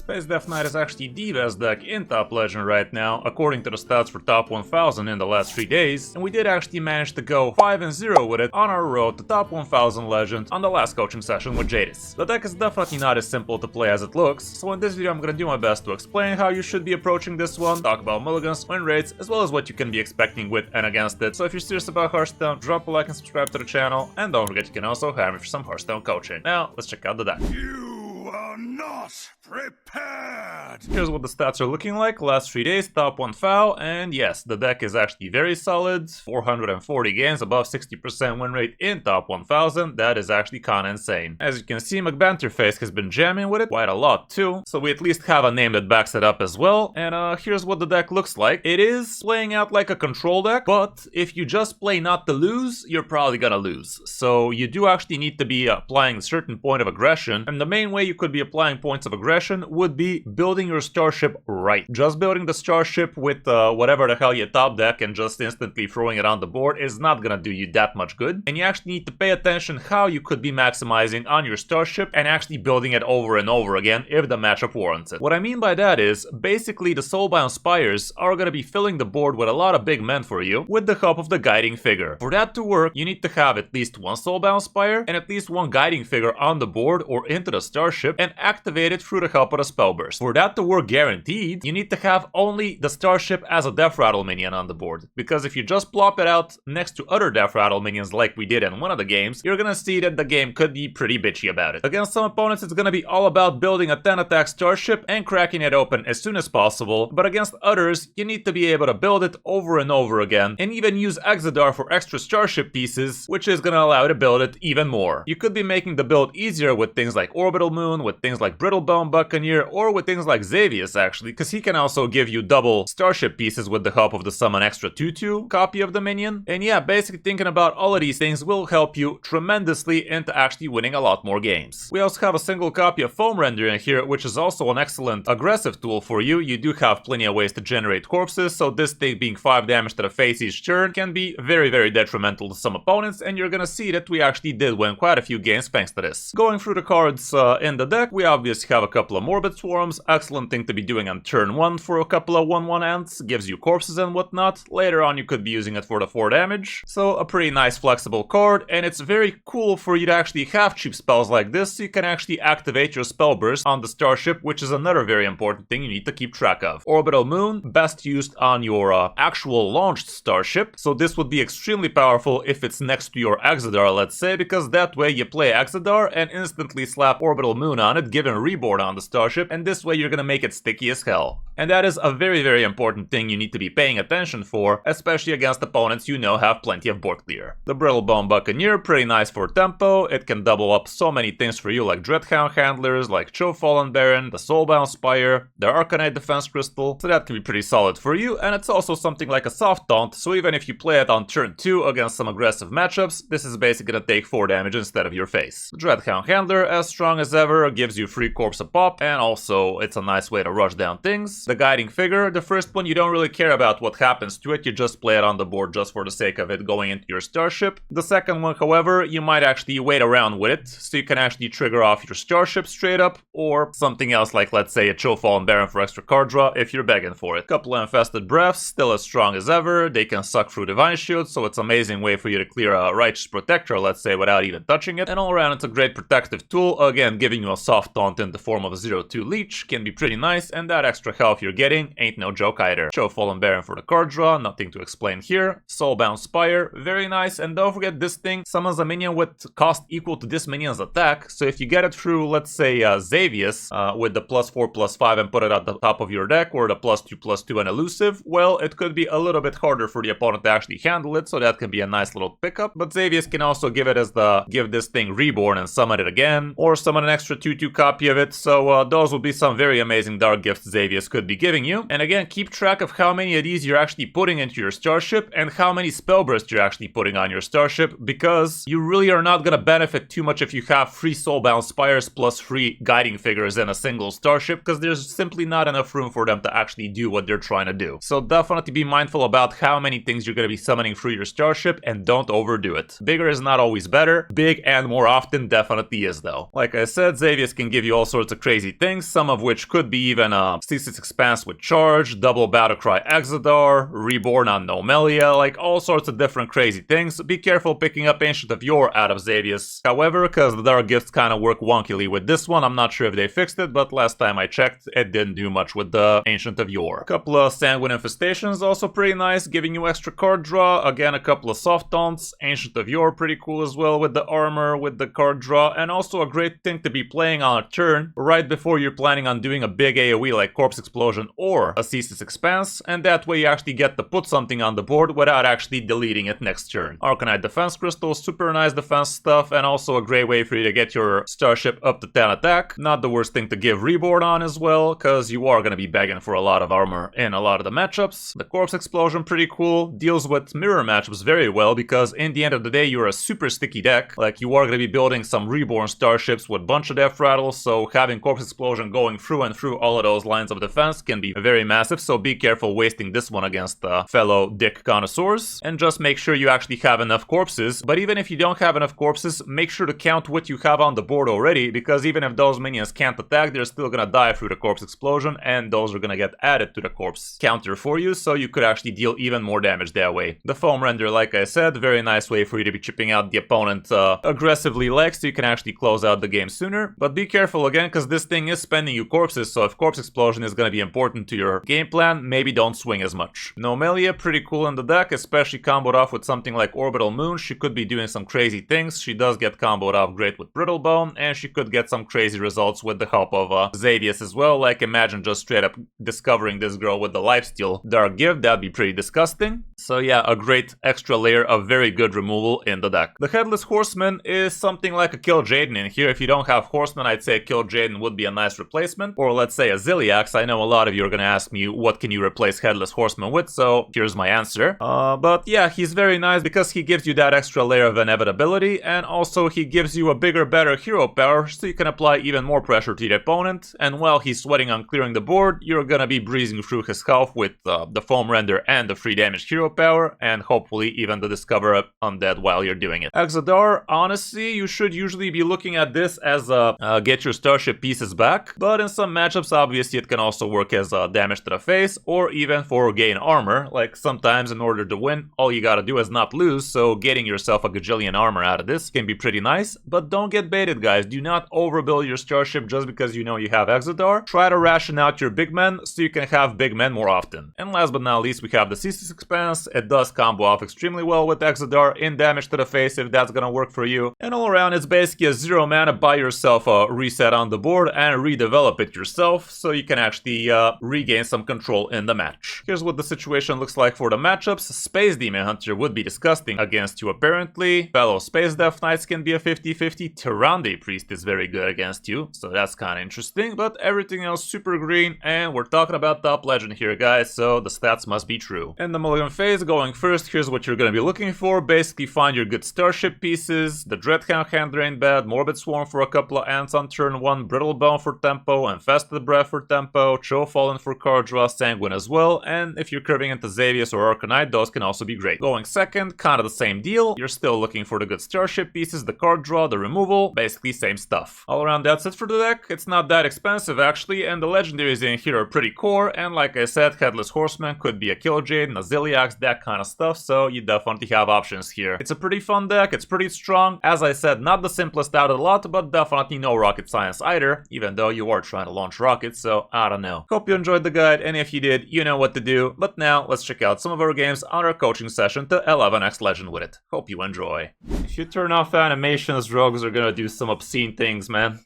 Space Death Knight is actually the best deck in Top Legend right now, according to the stats for Top 1000 in the last 3 days, and we did actually manage to go 5-0 with it on our road to Top 1000 Legend on the last coaching session with Jadis. The deck is definitely not as simple to play as it looks, so in this video I'm gonna do my best to explain how you should be approaching this one, talk about mulligans, win rates, as well as what you can be expecting with and against it. So if you're serious about Hearthstone, drop a like and subscribe to the channel, and don't forget you can also hire me for some Hearthstone coaching. Now, let's check out the deck. You are not prepared! Here's what the stats are looking like. Last 3 days, top 1 foul, and yes, the deck is actually very solid. 440 games, above 60% win rate in top 1000. That is actually kinda insane. As you can see, McBanterface has been jamming with it quite a lot too, so we at least have a name that backs it up as well. And here's what the deck looks like. It is playing out like a control deck, but if you just play not to lose, you're probably gonna lose. So you do actually need to be applying a certain point of aggression, and the main way you could be applying points of aggression would be building your starship right. Just building the starship with whatever the hell you top deck and just instantly throwing it on the board is not gonna do you that much good, and you actually need to pay attention how you could be maximizing on your starship and actually building it over and over again if the matchup warrants it. What I mean by that is, basically the soulbound spires are gonna be filling the board with a lot of big men for you with the help of the guiding figure. For that to work, you need to have at least one soulbound spire and at least one guiding figure on the board or into the starship and activate it through the help of a spell burst. For that to work guaranteed, you need to have only the starship as a death rattle minion on the board, because if you just plop it out next to other death rattle minions like we did in one of the games, you're gonna see that the game could be pretty bitchy about it. Against some opponents it's gonna be all about building a 10 attack starship and cracking it open as soon as possible, but against others you need to be able to build it over and over again and even use Exodar for extra starship pieces, which is gonna allow you to build it even more. You could be making the build easier with things like Orbital Moon, with things like Brittlebone Buccaneer, or with things like Xavius actually, because he can also give you double starship pieces with the help of the summon extra 2/2 copy of the minion. And yeah, basically thinking about all of these things will help you tremendously into actually winning a lot more games. We also have a single copy of Foam Render in here, which is also an excellent aggressive tool for you. You do have plenty of ways to generate corpses, so this thing being 5 damage to the face each turn can be very, very detrimental to some opponents, and you're gonna see that we actually did win quite a few games thanks to this. Going through the cards in the deck, we obviously have a couple of Morbid Swarms, excellent thing to be doing on turn 1 for a couple of 1/1 ants, gives you corpses and whatnot. Later on you could be using it for the 4 damage, so a pretty nice flexible card, and it's very cool for you to actually have cheap spells like this, so you can actually activate your spell burst on the starship, which is another very important thing you need to keep track of. Orbital Moon, best used on your actual launched starship, so this would be extremely powerful if it's next to your Exodar, let's say, because that way you play Exodar and instantly slap Orbital Moon on it, giving reborn on the starship, and this way you're gonna make it sticky as hell. And that is a very, very important thing you need to be paying attention for, especially against opponents you know have plenty of board clear. The Brittlebone Buccaneer, pretty nice for tempo. It can double up so many things for you, like Dreadhound Handlers, like Cho Fallen Baron, the Soulbound Spire, the Arcanite Defense Crystal, so that can be pretty solid for you. And it's also something like a soft taunt, so even if you play it on turn 2 against some aggressive matchups, this is basically gonna take 4 damage instead of your face. The Dreadhound Handler, as strong as ever, gives you free corpse a pop, and also it's a nice way to rush down things. The Guiding Figure, the first one you don't really care about what happens to it, you just play it on the board just for the sake of it going into your starship. The second one, however, you might actually wait around with it, so you can actually trigger off your starship straight up, or something else like, let's say, a Cho Fallen Baron for extra card draw if you're begging for it. Couple of Infested Breaths, still as strong as ever. They can suck through Divine Shield, so it's an amazing way for you to clear a Righteous Protector, let's say, without even touching it. And all around it's a great protective tool, again giving you a soft taunt in the form of a 0/2 leech, can be pretty nice, and that extra health you're getting ain't no joke either. Cho Fallen Baron for the card draw, nothing to explain here. Soulbound Spire, very nice, and don't forget this thing summons a minion with cost equal to this minion's attack, so if you get it through, let's say, Xavius, with the +4/+5 and put it at the top of your deck, or the +2/+2 and elusive, well, it could be a little bit harder for the opponent to actually handle it, so that can be a nice little pickup, but Xavius can also give this thing reborn and summon it again, or summon an extra 2/2 copy of it, so those would be some very amazing dark gifts Xavius could could be giving you. And again, keep track of how many of these you're actually putting into your starship and how many spell bursts you're actually putting on your starship, because you really are not gonna benefit too much if you have 3 soulbound spires plus 3 guiding figures in a single starship, because there's simply not enough room for them to actually do what they're trying to do. So definitely be mindful about how many things you're gonna be summoning through your starship and don't overdo it. Bigger is not always better. Big and more often definitely is though. Like I said, Xavius can give you all sorts of crazy things, some of which could be even Ceaseless Expanse with charge, double Battlecry Exodar, Reborn on Nomelia, like all sorts of different crazy things. Be careful picking up Ancient of Yore out of Xavius. However, because the Dark Gifts kind of work wonkily with this one, I'm not sure if they fixed it, but last time I checked, it didn't do much with the Ancient of Yore. A couple of Sanguine Infestations, also pretty nice, giving you extra card draw. Again, a couple of soft taunts. Ancient of Yore, pretty cool as well with the armor, with the card draw, and also a great thing to be playing on a turn right before you're planning on doing a big AoE like Corpse Explosion or a Ceaseless Expanse, and that way you actually get to put something on the board without actually deleting it next turn. Arcanite Defense Crystal, super nice defense stuff, and also a great way for you to get your starship up to 10 attack. Not the worst thing to give Reborn on as well, because you are going to be begging for a lot of armor in a lot of the matchups. The Corpse Explosion, pretty cool, deals with mirror matchups very well, because in the end of the day you're a super sticky deck. Like, you are going to be building some Reborn starships with a bunch of Death Rattles, so having Corpse Explosion going through and through all of those lines of defense can be very massive, so be careful wasting this one against fellow dick connoisseurs, and just make sure you actually have enough corpses. But even if you don't have enough corpses, make sure to count what you have on the board already, because even if those minions can't attack, they're still gonna die through the Corpse Explosion, and those are gonna get added to the corpse counter for you, so you could actually deal even more damage that way. The Foam Render, like I said, very nice way for you to be chipping out the opponent aggressively like, so you can actually close out the game sooner. But be careful again, because this thing is spending you corpses, so if Corpse Explosion is gonna be important to your game plan, maybe don't swing as much. Nomelia, pretty cool in the deck, especially comboed off with something like Orbital Moon. She could be doing some crazy things. She does get comboed off great with Brittlebone, and she could get some crazy results with the help of Xavius as well. Like, imagine just straight up discovering this girl with the Lifesteal Dark Gift. That'd be pretty disgusting. So yeah, a great extra layer of very good removal in the deck. The Headless Horseman is something like a Kill Jaden in here. If you don't have Horseman, I'd say Kill Jaden would be a nice replacement. Or let's say a Ziliax. I know a lot of you are gonna ask me, what can you replace Headless Horseman with? So here's my answer. But yeah, he's very nice because he gives you that extra layer of inevitability, and also he gives you a bigger, better hero power, so you can apply even more pressure to the opponent, and while he's sweating on clearing the board, you're gonna be breezing through his health with the Foam Render and the free damage hero power, and hopefully even the Discover Undead while you're doing it. Exodar, honestly, you should usually be looking at this as a get your starship pieces back, but in some matchups, obviously, it can also work as damage to the face, or even for gain armor. Like, sometimes in order to win, all you gotta do is not lose, so getting yourself a gajillion armor out of this can be pretty nice, but don't get baited, guys. Do not overbuild your starship just because you know you have Exodar. Try to ration out your big men so you can have big men more often. And last but not least, we have the Ceaseless Expanse. It does combo off extremely well with Exodar in damage to the face if that's gonna work for you. And all around, it's basically a 0 mana, buy yourself a reset on the board and redevelop it yourself so you can actually regain some control in the match. Here's what the situation looks like for the matchups. Space Demon Hunter would be disgusting against you apparently. Fellow Space Death Knights can be a 50-50. Tyrande Priest is very good against you, so that's kind of interesting, but everything else super green, and we're talking about top legend here, guys, so the stats must be true. In the mulligan phase, going first, here's what you're gonna be looking for. Basically, find your good starship pieces. The Dreadhound Hand Drain bad, Morbid Swarm for a couple of ants on turn 1, Brittlebone for tempo, Infested Breath for tempo, Cho Fallen for card draw, Sanguine as well, and if you're curving into Xavius or Arcanite, those can also be great. Going second, kind of the same deal. You're still looking for the good starship pieces, the card draw, the removal, basically same stuff. All around, that's it for the deck. It's not that expensive actually, and the legendaries in here are pretty core, and like I said, Headless Horseman could be a Kill Jade, a Ziliax, that kind of stuff, so you definitely have options here. It's a pretty fun deck, it's pretty strong. As I said, not the simplest out of the lot, but definitely no rocket science either, even though you are trying to launch rockets, so I don't know. Hope you enjoyed the guide, and if you did, you know what to do. But now, let's check out some of our games on our coaching session to 11x Legend with it. Hope you enjoy. If you turn off animations, rogues are gonna do some obscene things, man.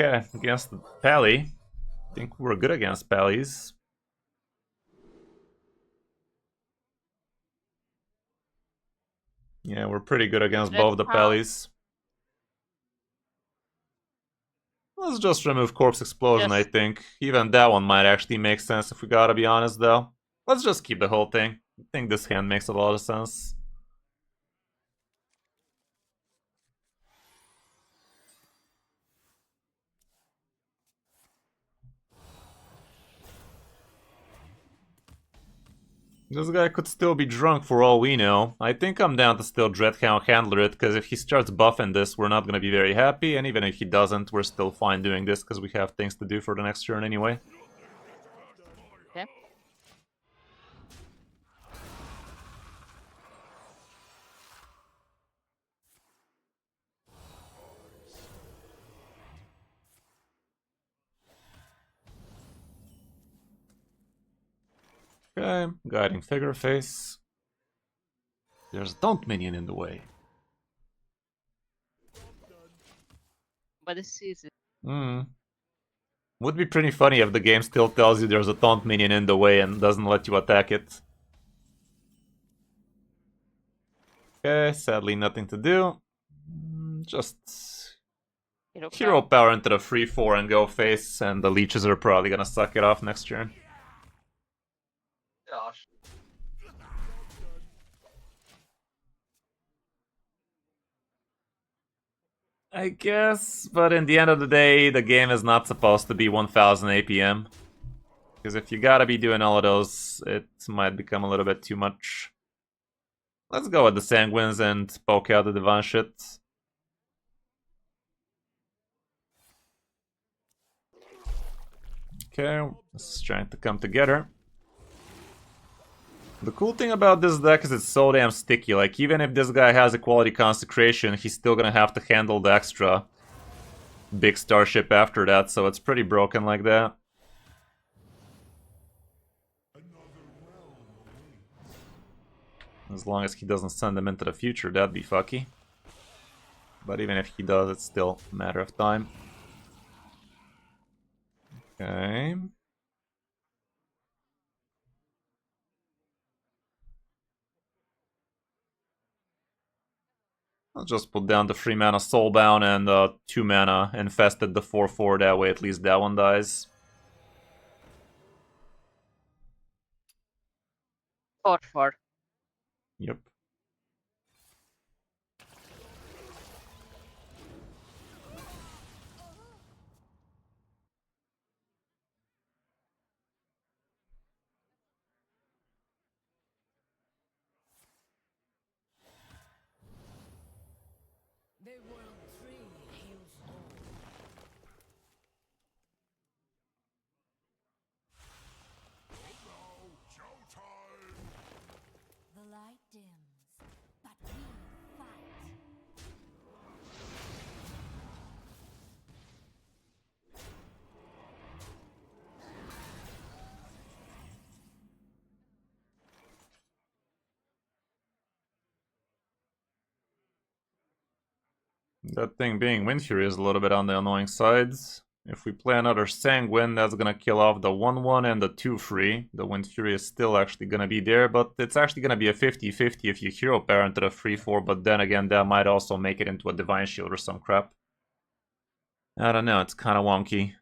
Okay, against the Pally. I think we're good against Pallies. Yeah, we're pretty good against both the Pallies. Let's just remove Corpse Explosion, I Yes. think. Even that one might actually make sense if we gotta be honest, though. Let's just keep the whole thing. I think this hand makes a lot of sense. This guy could still be drunk for all we know. I think I'm down to still Dreadhound Handler it, because if he starts buffing this, we're not going to be very happy, and even if he doesn't, we're still fine doing this, because we have things to do for the next turn anyway. Okay. Okay, Guiding Figure Face. There's a Taunt minion in the way. But this season. Would be pretty funny if the game still tells you there's a Taunt minion in the way and doesn't let you attack it. Okay, sadly nothing to do. Just hero power into the 3-4 and go face, and the leeches are probably gonna suck it off next turn. Gosh. I guess, but in the end of the day, the game is not supposed to be 1000 APM. Because if you gotta be doing all of those, it might become a little bit too much. Let's go with the Sanguines and poke out the Divine shit. Okay, this is trying to come together. The cool thing about this deck is it's so damn sticky. Like, even if this guy has a quality Consecration, he's still gonna have to handle the extra big starship after that, so it's pretty broken like that. As long as he doesn't send them into the future, that'd be fucky. But even if he does, it's still a matter of time. Okay. I'll just put down the 3 mana Soulbound and 2 mana Infested the 4/4, that way at least that one dies. 4/4. Yep. That thing being Wind Fury is a little bit on the annoying side. If we play another Sanguine, that's gonna kill off the 1/1 and the 2/3. The Wind Fury is still actually gonna be there, but it's actually gonna be a 50-50 if you hero pair into the 3/4, but then again, that might also make it into a Divine Shield or some crap. I don't know, it's kinda wonky.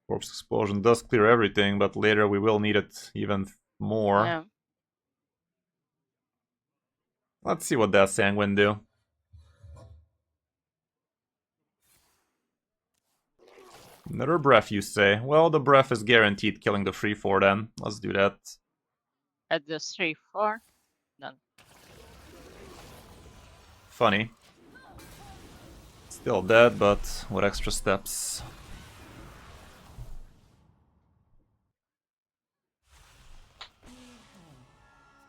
Corpse Explosion does clear everything, but later we will need it even more. Yeah. Let's see what that Sanguine do. Another breath, you say? Well, the breath is guaranteed killing the 3/4 then. Let's do that. At the 3/4. None. Funny. Still dead, but with extra steps.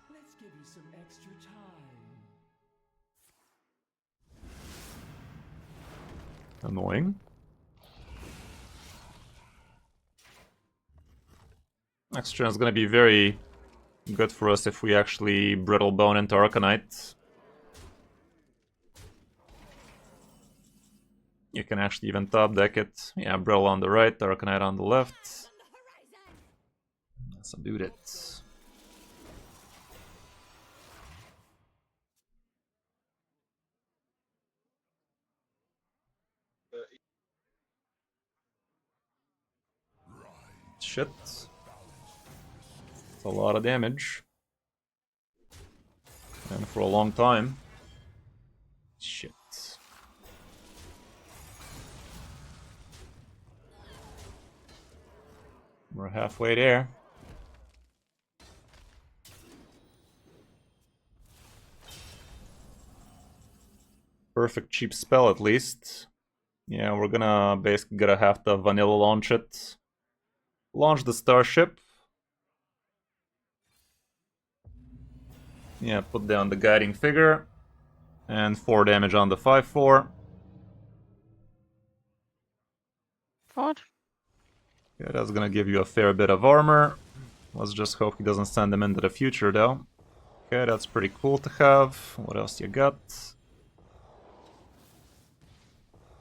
Let's give you some extra time. Annoying. Next turn is gonna be very good for us if we actually Brittle Bone into Arcanite. You can actually even top deck it. Yeah, Brittle on the right, Arcanite on the left. Let's do it. Shit. It's a lot of damage. And for a long time. Shit. We're halfway there. Perfect cheap spell at least. Yeah, we're gonna basically gonna have to vanilla launch it. Launch the starship. Yeah, put down the guiding figure. And 4 damage on the 5/4. 4. Yeah, that's gonna give you a fair bit of armor. Let's just hope he doesn't send them into the future though. Okay, that's pretty cool to have. What else you got?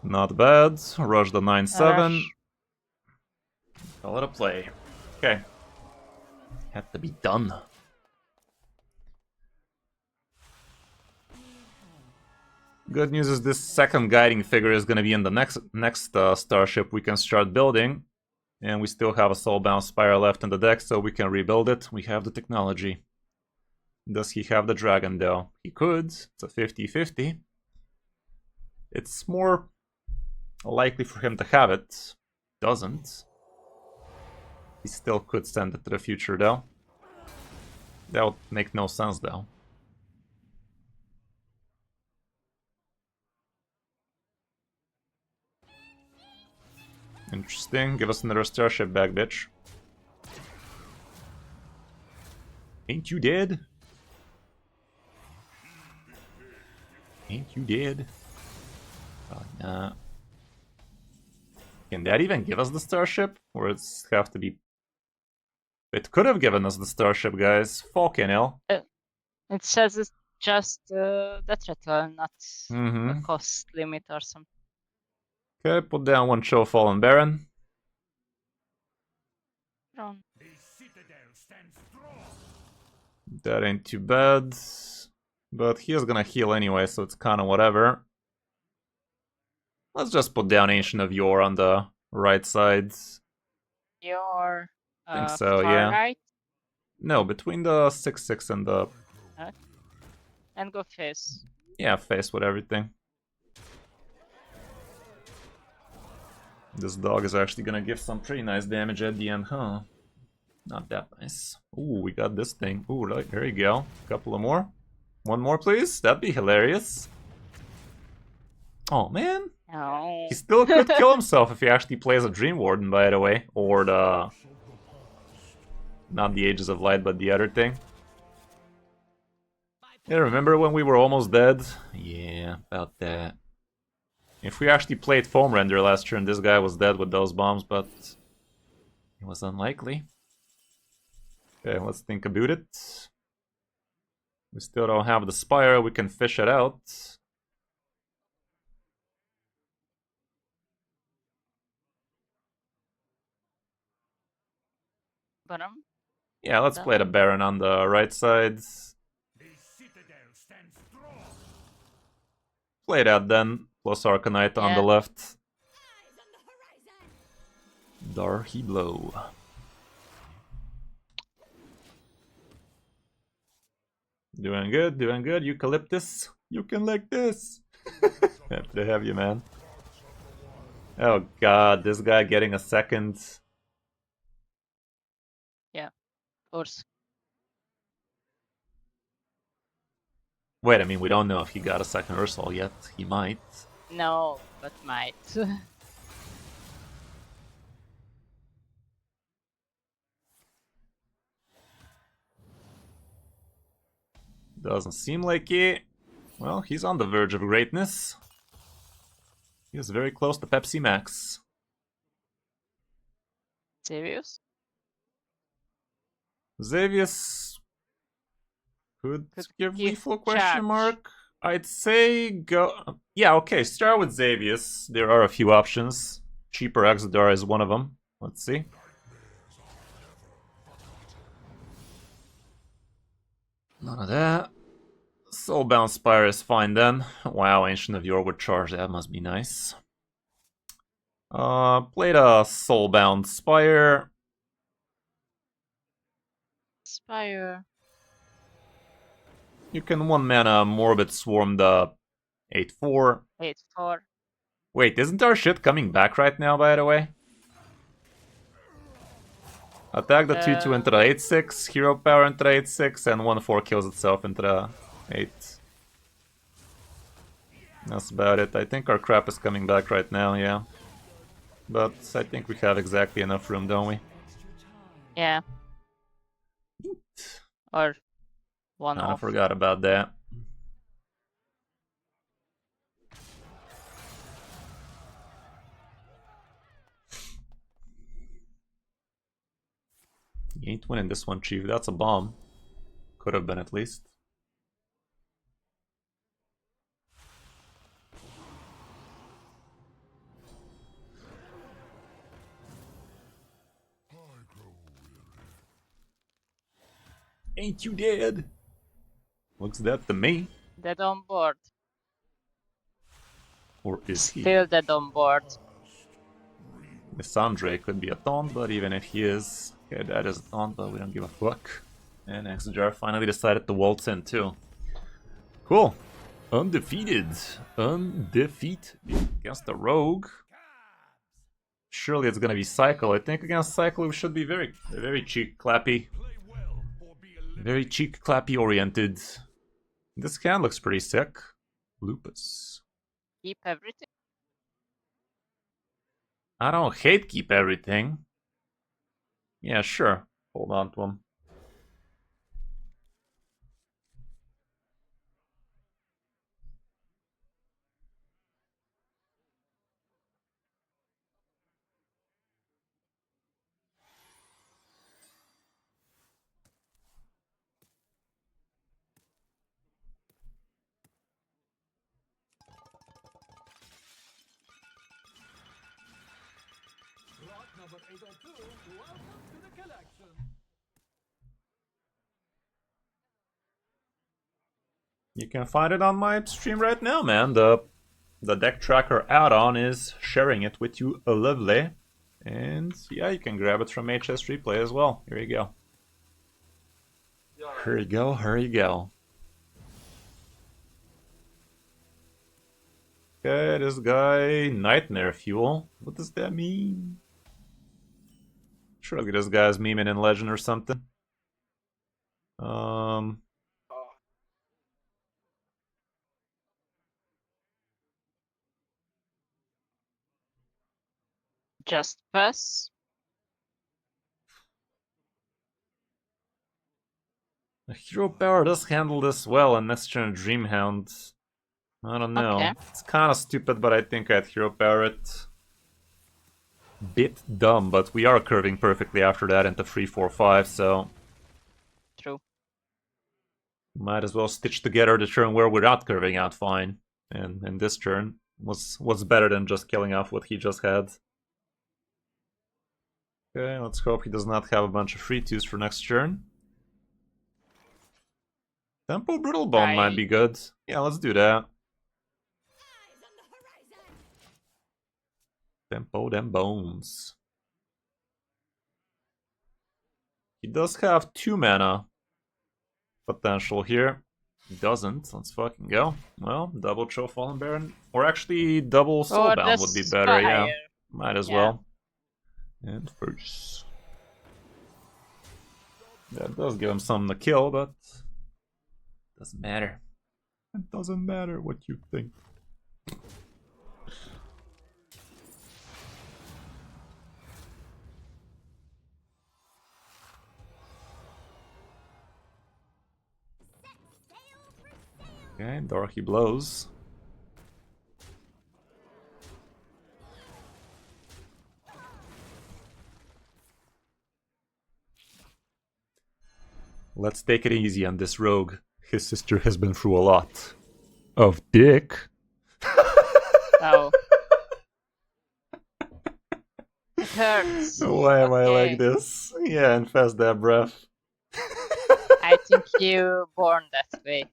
Not bad. Rush the 9/7. Rush. Call it a play. Okay. Had to be done. Good news is this second guiding figure is going to be in the next starship we can start building. And we still have a Soulbound Spire left in the deck, so we can rebuild it. We have the technology. Does he have the dragon though? He could. It's a 50-50. It's more likely for him to have it. Doesn't. He still could send it to the future though. That would make no sense though. Interesting. Give us another starship back, bitch. Ain't you dead? Ain't you dead? Oh, nah. Can that even give us the starship? Or it's have to be... It could have given us the starship, guys. Fucking hell. It says it's just that return, not Mm-hmm. a cost limit or something. Okay, put down one Show Fallen Baron. Wrong. The citadel stands strong. That ain't too bad. But he is gonna heal anyway, so it's kinda whatever. Let's just put down Ancient of Yore on the right side. Your Think so, far yeah. right No, between the 6/6 and the... and go face. Yeah, face with everything. This dog is actually gonna give some pretty nice damage at the end, huh? Not that nice. Ooh, we got this thing. Ooh, right, there you go. Couple of more. One more, please. That'd be hilarious. Oh, man. Oh. He still could kill himself if he actually plays a Dream Warden, by the way. Or the... Not the Ages of Light, but the other thing. Yeah, remember when we were almost dead? Yeah, about that. If we actually played Foam Render last turn, this guy was dead with those bombs, but... It was unlikely. Okay, let's think about it. We still don't have the Spire, we can fish it out. Bottom. Yeah, let's play the Baron on the right side. The citadel stands strong. Play that then, plus Arcanite on the Yeah. left. Darky Blow. Doing good, doing good. Eucalyptus, you can like this. Happy to have you, man. Oh god, this guy getting a second. Of course. Wait, I mean, we don't know if he got a second Ursol yet. He might. No, but might. Doesn't seem like it. Well, he's on the verge of greatness. He is very close to Pepsi Max. Serious? Xavius could give give lethal charge. question mark. I'd say go. Yeah, okay. Start with Xavius. There are a few options. Cheaper Exodar is one of them. Let's see. None of that. Soulbound Spire is fine then. Wow, Ancient of Yore would charge. That must be nice. Played a Soulbound Spire. Spire. You can 1-mana Morbid Swarm the 8/4. 8/4. Wait, isn't our shit coming back right now, by the way? Attack the 2/2 into the 8/6, Hero Power into the 8/6, and 1/4 kills itself into the 8. That's about it. I think our crap is coming back right now, yeah. But I think we have exactly enough room, don't we? Yeah. Or one I off. forgot about that. You ain't winning this one, Chief. That's a bomb. Could have been at least. Ain't you dead? Looks dead to me. Dead on board. Or is he? Still dead on board. Missandre could be a taunt, but even if he is... Okay, that is a taunt, but we don't give a fuck. And Exejar finally decided to waltz in too. Cool. Undefeated. Undefeated against the rogue. Surely it's gonna be Cycle. I think against Cycle we should be very cheek clappy. Very cheek clappy oriented. This can looks pretty sick. Lupus. Keep everything. I don't hate keep everything. Yeah, sure. Hold on to him. Lot number 802, welcome to the collection. You can find it on my stream right now, man. The deck tracker add-on is sharing it with you lovely. And yeah, you can grab it from HS Replay as well. Here you go. Here you go, here you go. Okay, this guy, Nightmare Fuel. What does that mean? Surely this guy's memeing in Legend or something. Just pass. Hero Power does handle this well in next turn Dreamhound. I don't know. Okay. It's kind of stupid, but I think I'd Hero Power it. Bit dumb, but we are curving perfectly after that into 3-4-5, so True. might as well stitch together the turn where we're not curving out fine. And this turn was better than just killing off what he just had. Okay, let's hope he does not have a bunch of 3-2s for next turn. Tempo Brutal Bone might be good. Yeah, let's do that. Tempo them bones. He does have 2 mana potential here. He doesn't. Let's fucking go. Well, double Cho Fallen Baron. Or actually, double Soulbound would be better, yeah. Might as well. And first. That does give him something to kill, but doesn't matter. It doesn't matter what you think. Okay, Darky blows. Let's take it easy on this rogue. His sister has been through a lot of dick. Oh. It hurts. Why am I Okay. like this? Yeah, infest that breath. I think you born that way.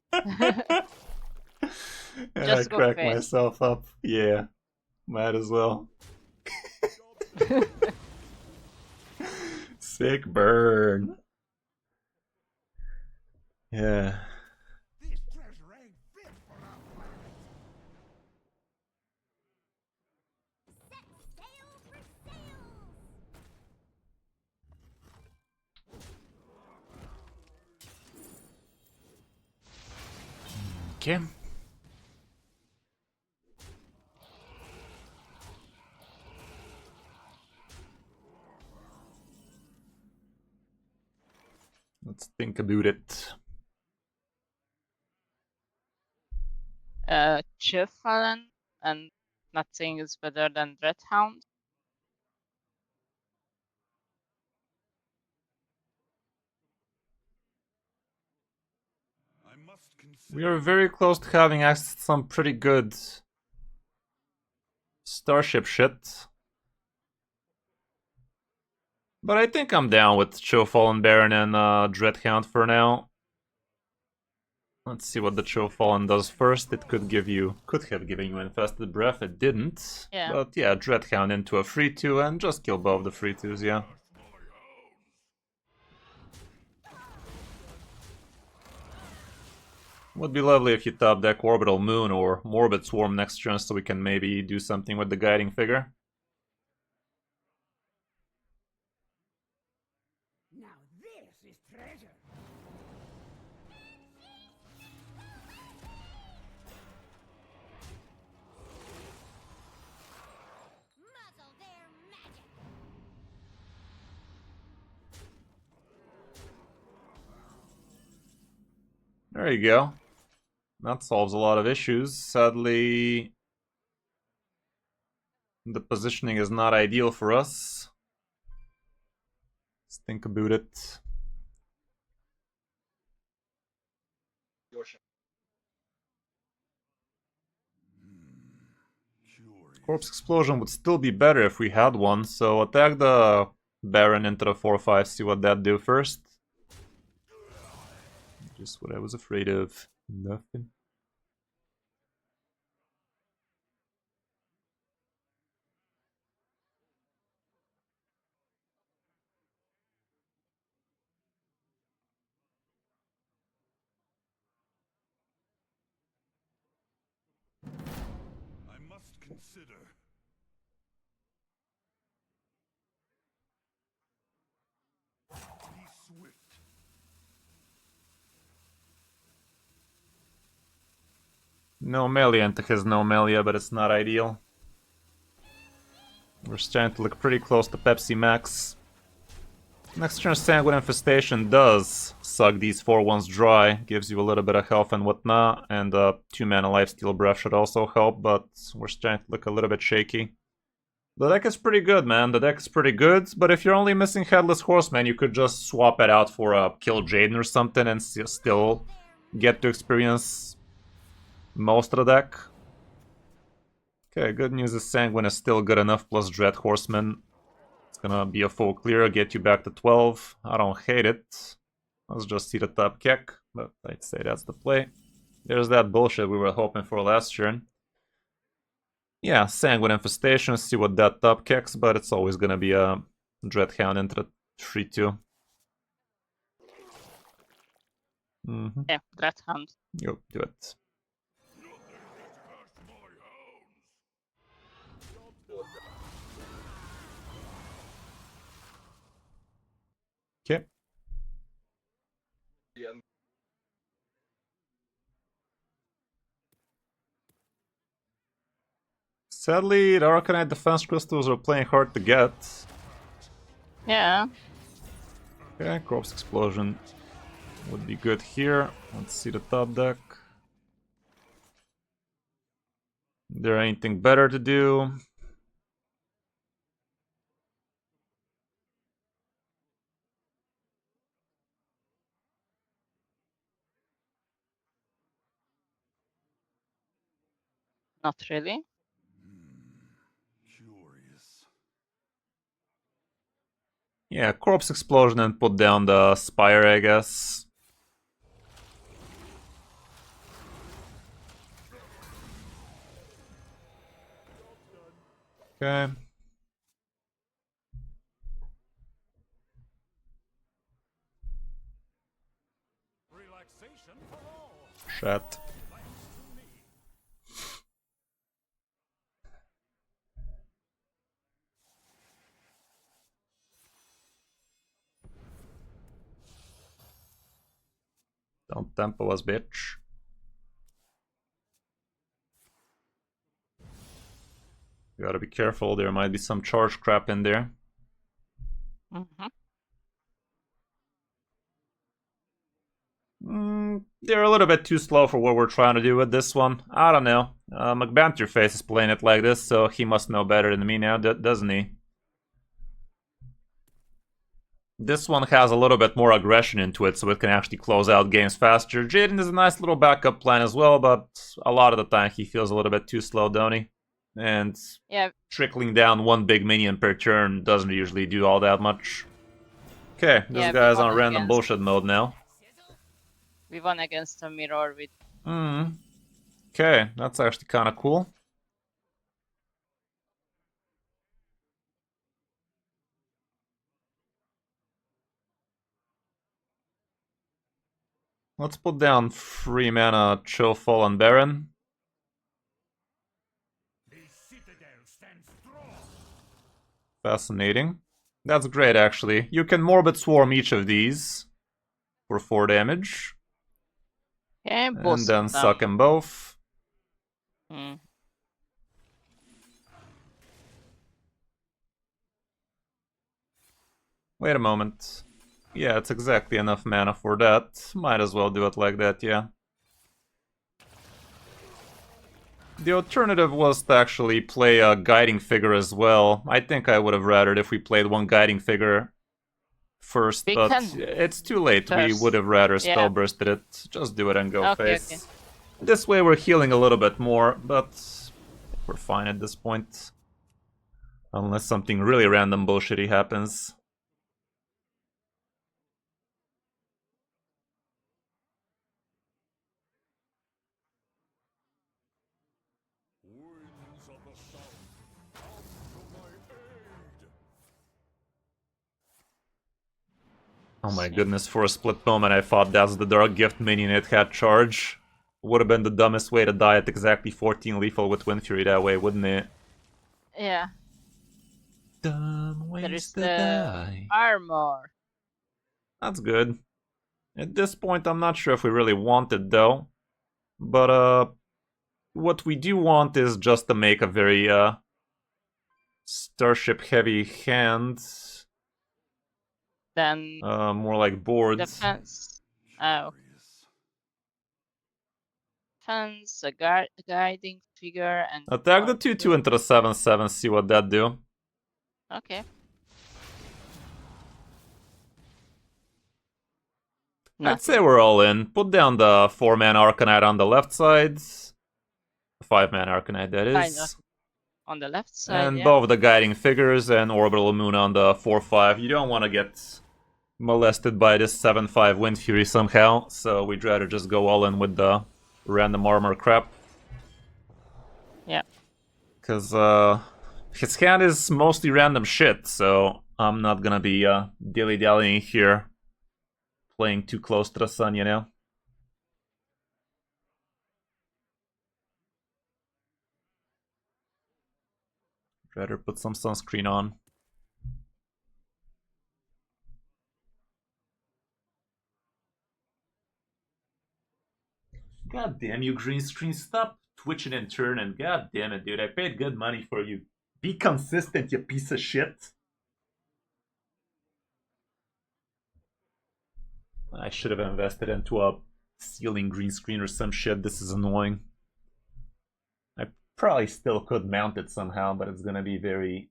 And Just I go crack face. myself up. Yeah, might as well. Sick burn. Yeah. This treasure ain't fit for our planet. Okay. Let's think about it. Chief Fallen, and nothing is better than Dreadhound. I must consider. We are very close to having access to some pretty good starship shit. But I think I'm down with Cho Fallen Baron and Dreadhound for now. Let's see what the Cho Fallen does first. It could have given you Infested Breath, it didn't. Yeah. But yeah, Dreadhound into a 3-2 and just kill both the 3-2s, yeah. Would be lovely if you top deck Orbital Moon or Morbid Swarm next turn so we can maybe do something with the Guiding Figure. Now this is treasure. Muzzle their magic. There you go. That solves a lot of issues. Sadly, the positioning is not ideal for us. Let's think about it. Corpse Explosion would still be better if we had one, so attack the Baron into the 4-5, see what that do first. Just what I was afraid of. Nothing. I must consider. Be swift. No melee into his no melee, but it's not ideal. We're starting to look pretty close to Pepsi Max. Next turn Sanguine Infestation does suck these 4-1s dry, gives you a little bit of health and whatnot, and 2-mana Lifesteal Breath should also help, but we're starting to look a little bit shaky. The deck is pretty good, man, the deck is pretty good, but if you're only missing Headless Horseman, you could just swap it out for a Kill Jaden or something and still get to experience most of the deck. Okay, good news is Sanguine is still good enough, plus Dread Horseman. It's gonna be a full clear, get you back to 12. I don't hate it. Let's just see the top kick, but I'd say that's the play. There's that bullshit we were hoping for last turn. Yeah, Sanguine Infestation, see what that top kicks, but it's always gonna be a Dreadhound into the 3-2. Yeah, Dreadhound. Yep, do it. Okay. Sadly, the Arcanite Defense Crystals are playing hard to get. Yeah. Okay, Corpse Explosion would be good here. Let's see the top deck. Is there anything better to do? Not really. Curious. Yeah, Corpse Explosion and put down the Spire, I guess. Okay. Shit. Don't tempo us, bitch. You gotta be careful, there might be some charge crap in there. They're a little bit too slow for what we're trying to do with this one. I don't know. McBanterface is playing it like this, so he must know better than me now, doesn't he? This one has a little bit more aggression into it, so it can actually close out games faster. Jaden is a nice little backup plan as well, but a lot of the time he feels a little bit too slow, don't he? And Yeah. trickling down one big minion per turn doesn't usually do all that much. Okay, this Yeah, guy's we on won random against- bullshit mode now. We won against a mirror with Okay, that's actually kind of cool. Let's put down 3 mana Chill Fallen Baron. The citadel stands strong. Fascinating. That's great, actually. You can Morbid Swarm each of these for 4 damage. yeah, And both then of them. suck them both. Wait a moment. Yeah, it's exactly enough mana for that. Might as well do it like that, yeah. The alternative was to actually play a Guiding Figure as well. I think I would have rather if we played one Guiding Figure first, We but can it's too late. We first. would have rather Yeah. spell bursted it. Just do it and go Okay, face. okay. This way we're healing a little bit more, but we're fine at this point. Unless something really random bullshitty happens. Winds of the south, come to my aid. Oh my goodness, for a split moment I thought that's the Dark Gift minion it had charge. Would have been the dumbest way to die at exactly 14 lethal with Wind Fury that way, wouldn't it? Yeah. Dumb There ways is to the die. armor. That's good. At this point I'm not sure if we really want it though. But what we do want is just to make a very starship heavy hand. Then More like boards. defense. Oh, defense, a guiding figure, and Attack the guard 2/2 figure. into the 7/7, see what that do. Okay. I'd say we're all in. Put down the 4-man Arcanite on the left side. 5-man Arcanite, that Kind is. of. On the left side, And yeah. both the Guiding Figures and Orbital Moon on the 4/5. You don't want to get molested by this 7/5 Wind Fury somehow, so we'd rather just go all in with the random armor crap. Yeah. Because his hand is mostly random shit, so I'm not gonna be dilly-dallying here. Playing too close to the sun, you know? Rather put some sunscreen on. God damn you, green screen. Stop twitching and turning. God damn it, dude. I paid good money for you. Be consistent, you piece of shit. I should have invested into a ceiling green screen or some shit. This is annoying. I probably still could mount it somehow, but it's gonna be very...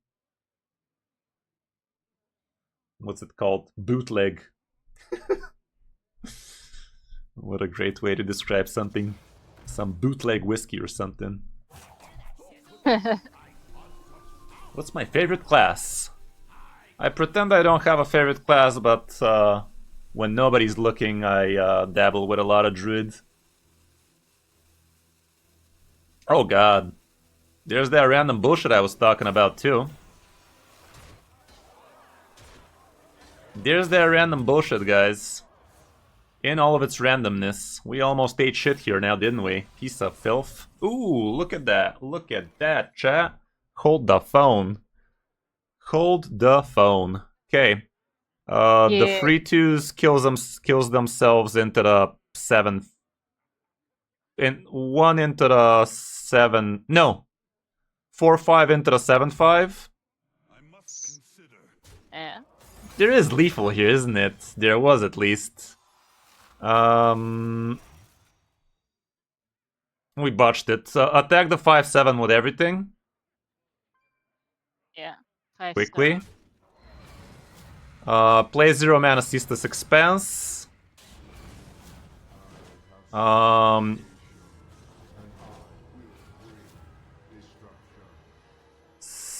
What's it called? Bootleg. What a great way to describe something. Some bootleg whiskey or something. What's my favorite class? I pretend I don't have a favorite class, but when nobody's looking, I dabble with a lot of druid. Oh god. There's that random bullshit I was talking about too. There's that random bullshit, guys. in all of its randomness. We almost ate shit here now, didn't we? Piece of filth. Ooh, look at that. Look at that, chat. Hold the phone. Hold the phone. Okay. The Yeah. 3/2s kills themselves into the 7. One into the 7. No. 4/5 into the 7/5. I must consider. Yeah. There is lethal here, isn't it? There was at least. We botched it. Attack the 5/7 with everything. Yeah. 5/7. Quickly. Play 0 mana Ceaseless Expanse.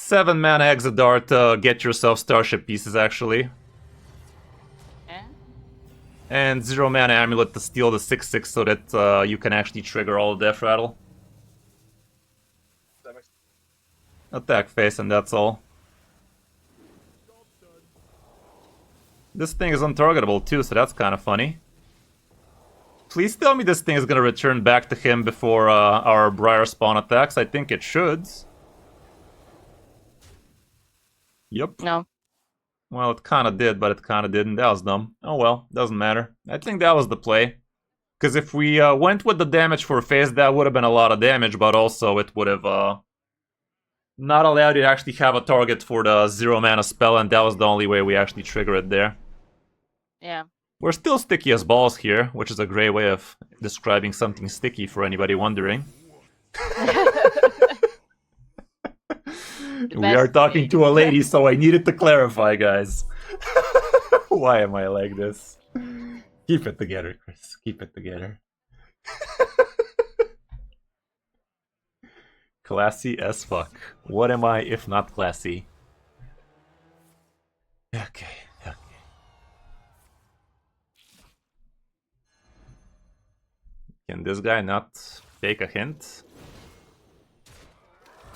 7 mana Exodart to get yourself Starship pieces, actually. Yeah. And 0 mana Amulet to steal the 6/6 so that you can actually trigger all the Death Rattle. Attack face and that's all. This thing is untargetable too, so that's kind of funny. Please tell me this thing is gonna return back to him before our Briar Spawn attacks. I think it should. Yep. No. Well, it kind of did, but it kind of didn't. That was dumb. Oh well, doesn't matter. I think that was the play. Because if we went with the damage for phase, that would have been a lot of damage, but also it would have not allowed you to actually have a target for the 0 mana spell, and that was the only way we actually trigger it there. Yeah. We're still sticky as balls here, which is a great way of describing something sticky for anybody wondering. We are talking to a lady, so I needed to clarify, guys. Why am I like this? Keep it together, Kris. Keep it together. Classy as fuck. What am I if not classy? Okay. Can this guy not take a hint?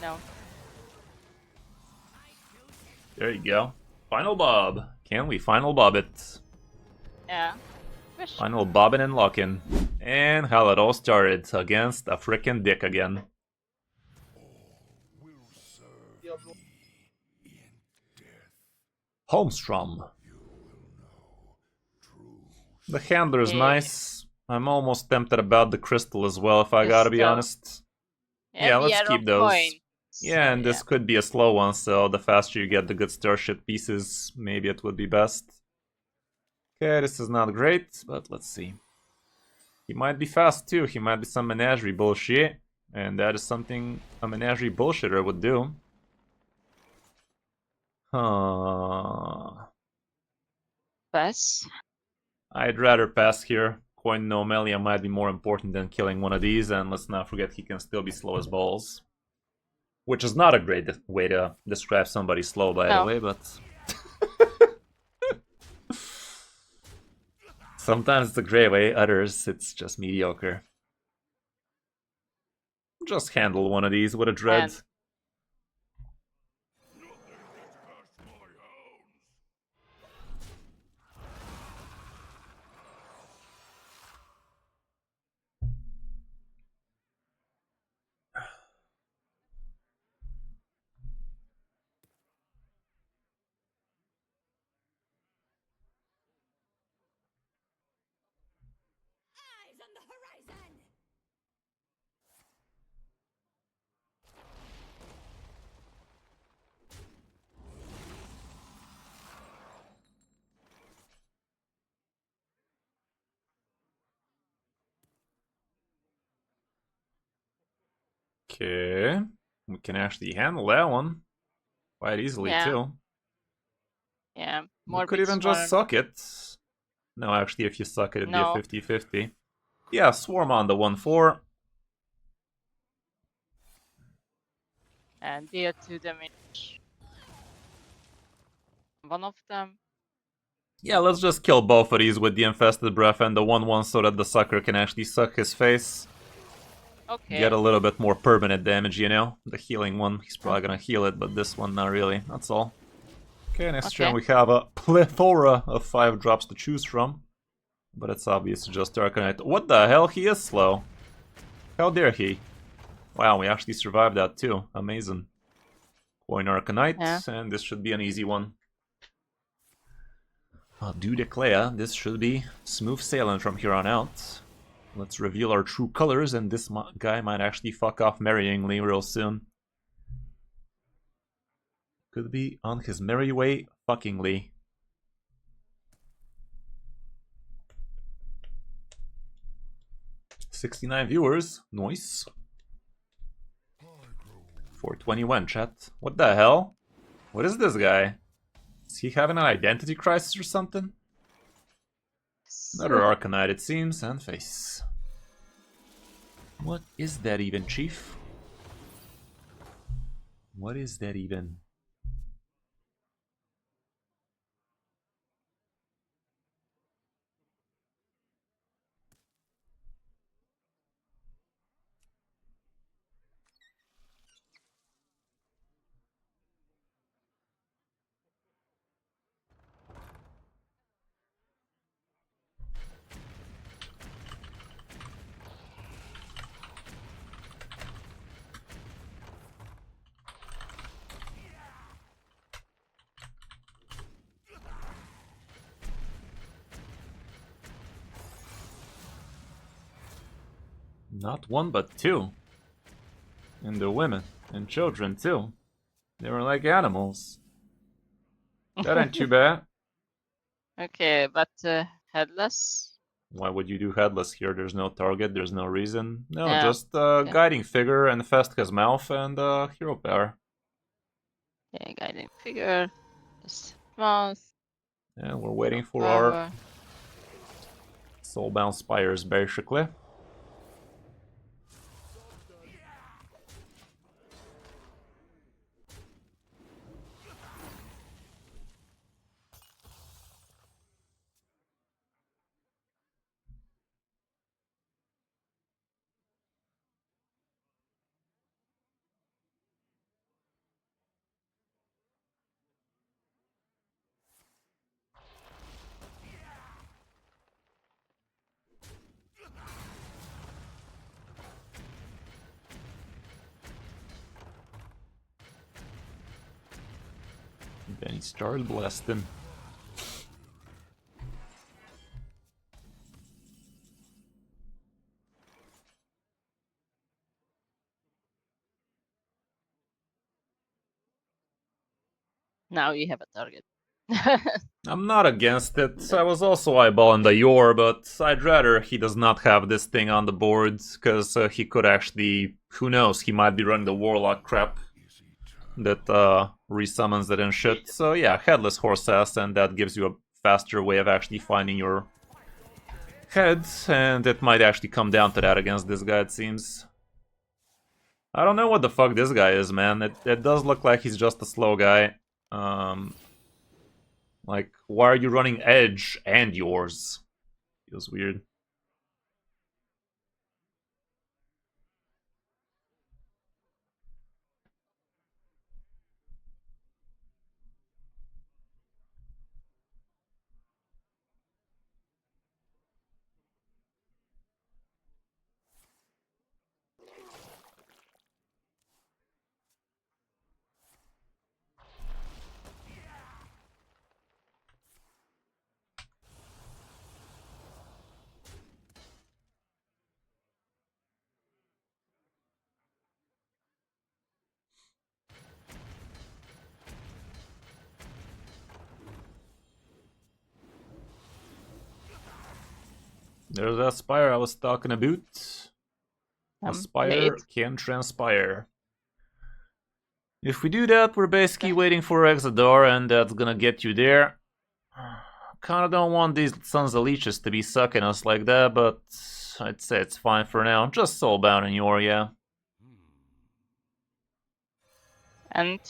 No. There you go. Final bob. Can we final bob it? Yeah. Wish. Final bobbin' and lockin'. And how it all started against a frickin' dick again. Holmstrom. The handler's nice. I'm almost tempted about the crystal as well, if I gotta be Crystal. honest. Yeah, let's the keep arrow those. coin. Yeah, and this could be a slow one, so the faster you get the good starship pieces, maybe it would be best. Okay, this is not great, but let's see. He might be fast too, he might be some menagerie bullshit, and that is something a menagerie bullshitter would do. Pass. I'd rather pass here. Coin no Melia might be more important than killing one of these, and let's not forget he can still be slow as balls. Which is not a great way to describe somebody slow, by the way, but... Sometimes it's a great way, others it's just mediocre. Just handle one of these with a dread. And Eyes on the horizon! Okay, we can actually handle that one quite easily too. yeah, We could even just suck it. No, actually, if you suck it, it'd No. be a 50-50. Yeah, swarm on the 1/4. and deal 2 damage. One of them. Yeah, let's just kill both of these with the Infested Breath and the 1/1 so that the sucker can actually suck his face. Okay. Get a little bit more permanent damage, you know? The healing one, he's probably gonna heal it, but this one, not really. That's all. Okay, next turn we have a plethora of 5 drops to choose from. But it's obviously just Arcanite. What the hell? He is slow. How dare he? Wow, we actually survived that too. Amazing. Coin Arcanite, Yeah. and this should be an easy one. I do declare this should be smooth sailing from here on out. Let's reveal our true colors, and this guy might actually fuck off marryingly real soon. Could be on his merry way fuckingly. $69 viewers, nice. 421 chat. What the hell? What is this guy? Is he having an identity crisis or something? Another Arcanite it seems, and face. What is that even, Chief? What is that even? Not one, but two. And the women and children too. They were like animals. That ain't too bad. Okay, but headless. Why would you do headless here? There's no target, there's no reason. No, Yeah, just okay. guiding figure and Festka's mouth and hero power. Okay, guiding figure. Just mouth. And we're waiting for our soulbound spires, basically. Then he started blasting. Now you have a target. I'm not against it. I was also eyeballing the Yor, but I'd rather he does not have this thing on the board, because he could actually, who knows, he might be running the Warlock crap that resummons it and shit. So yeah, Headless Horse ass, and that gives you a faster way of actually finding your head, and it might actually come down to that against this guy, it seems. I don't know what the fuck this guy is, man. It does look like he's just a slow guy. Like, why are you running Edge and yours? Feels weird. There's that spire I was talking about. A spire Late. can transpire. If we do that, we're basically waiting for Exodar, and that's gonna get you there. Kinda don't want these sons of leeches to be sucking us like that, but I'd say it's fine for now. Just soulbound in Yor, yeah. And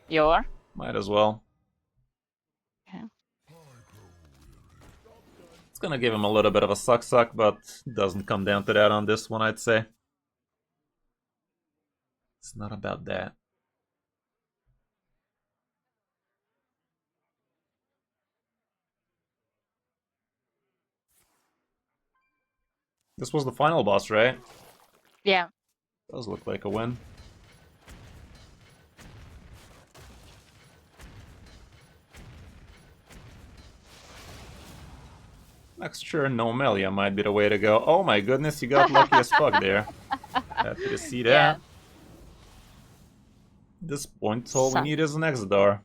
your. Might as well. Okay. It's gonna give him a little bit of a suck, but doesn't come down to that on this one, I'd say. It's not about that. This was the final boss, right? Yeah. Does look like a win. Next turn, no Melia might be the way to go. Oh my goodness, you got lucky as fuck there. Happy to see that. Yeah. At this point, all we need is an Exodar.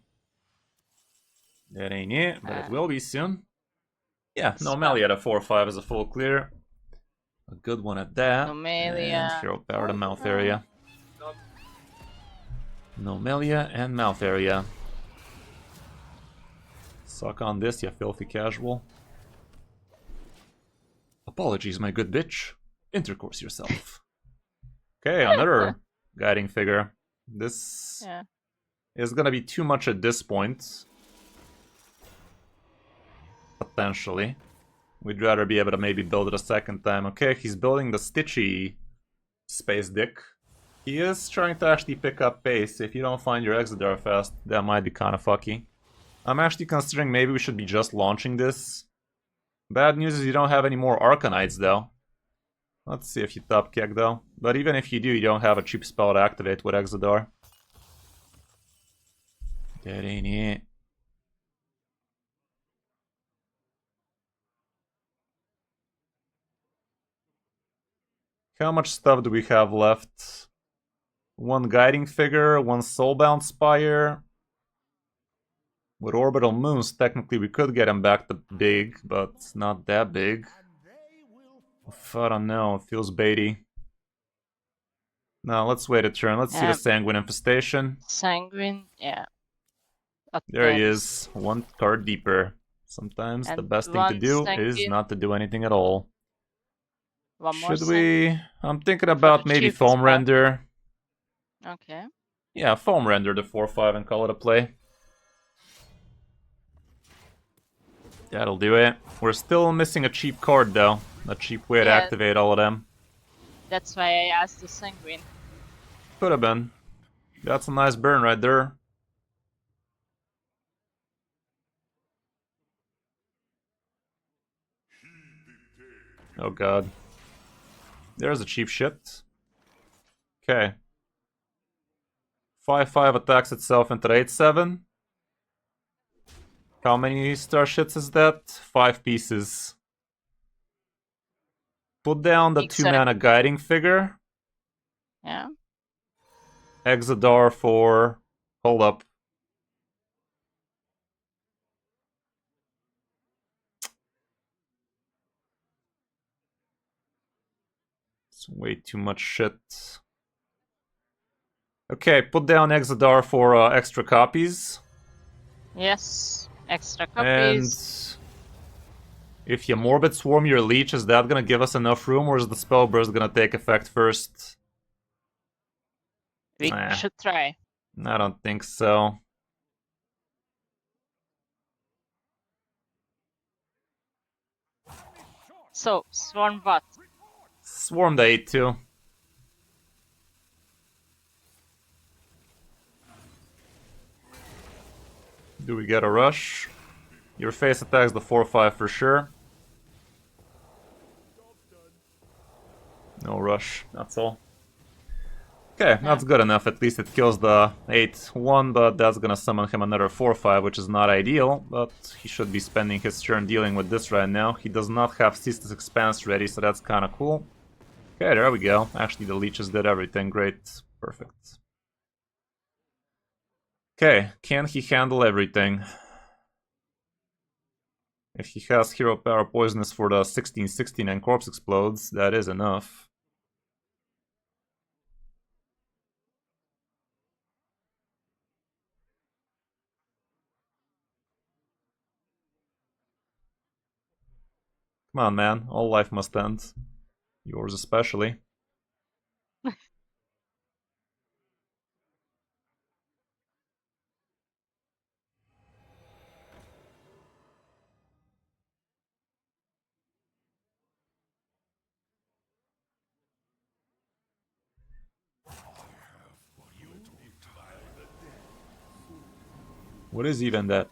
That ain't it, but it will be soon. Yeah, no Melia at a 4-5 is a full clear. A good one at that. Nomelia. And hero power to mouth area. Nomelia and mouth area. Suck on this, you filthy casual. Apologies, my good bitch. Intercourse yourself. Okay, another guiding figure. This is gonna be too much at this point. Potentially. We'd rather be able to maybe build it a second time. Okay, he's building the Stitchy Space Dick. He is trying to actually pick up pace. If you don't find your Exodar fast, that might be kind of fucky. I'm actually considering maybe we should be just launching this. Bad news is you don't have any more Arcanites though. Let's see if you top kick though. But even if you do, you don't have a cheap spell to activate with Exodar. That ain't it. How much stuff do we have left? One Guiding Figure, one Soulbound Spire. With Orbital Moons, technically we could get him back to big, but not that big. I don't know, it feels baity. No, let's wait a turn. Let's see the Sanguine Infestation. Sanguine, yeah. There he is, one card deeper. Sometimes the best thing to do is not to do anything at all. Should we? I'm thinking about maybe Foam Render. Okay. Yeah, Foam Render the 4-5 and call it a play. That'll do it. We're still missing a cheap card though. A cheap way to activate all of them. That's why I asked the Sanguine. Could have been. That's a nice burn right there. Oh god. There's a cheap shit. Okay. 5-5 attacks itself into 8-7. How many star shits is that? 5 pieces. Put down the 2-mana Guiding Figure. Yeah. Exodar for... Hold up. It's way too much shit. Okay, put down Exodar for extra copies. Yes, extra copies. And if you Morbid Swarm your Leech, is that gonna give us enough room, or is the Spell Burst gonna take effect first? We should try. I don't think so. So, Swarm what? Swarm the 8-2. Do we get a rush? Your face attacks the 4-5 for sure. No rush, that's all. Okay, that's good enough. At least it kills the 8-1, but that's gonna summon him another 4-5, which is not ideal. But he should be spending his turn dealing with this right now. He does not have Ceaseless Expanse ready, so that's kinda cool. Okay, there we go. Actually, the leeches did everything. Great. Perfect. Okay, can he handle everything? If he has Hero Power Poisonous for the 16-16 and Corpse Explodes, that is enough. Come on, man. All life must end. Yours especially. What is even that?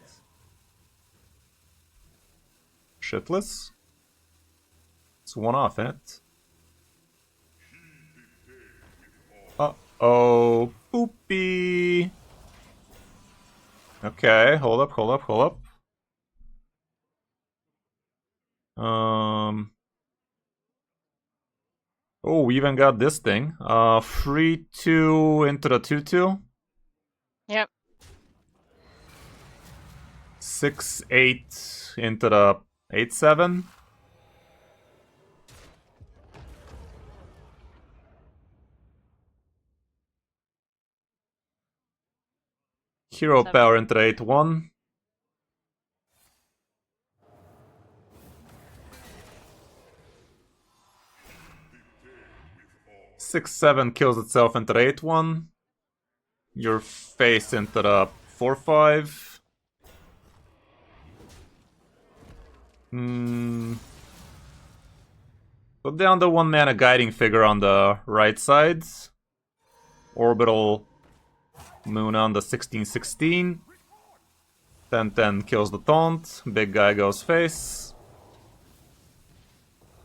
Shitless? It's one off, isn't it? Uh-oh. Poopy. Okay, hold up. Oh, we even got this thing. 3-2 into the 2-2. Yep. 6-8 into the 8-7. Hero power into the 8-1. Six seven kills itself into the 8-1. Your face into the 4-5. Put down the 1-mana guiding figure on the right side. Orbital Moon on the 16-16. 10-10 kills the taunt. Big guy goes face.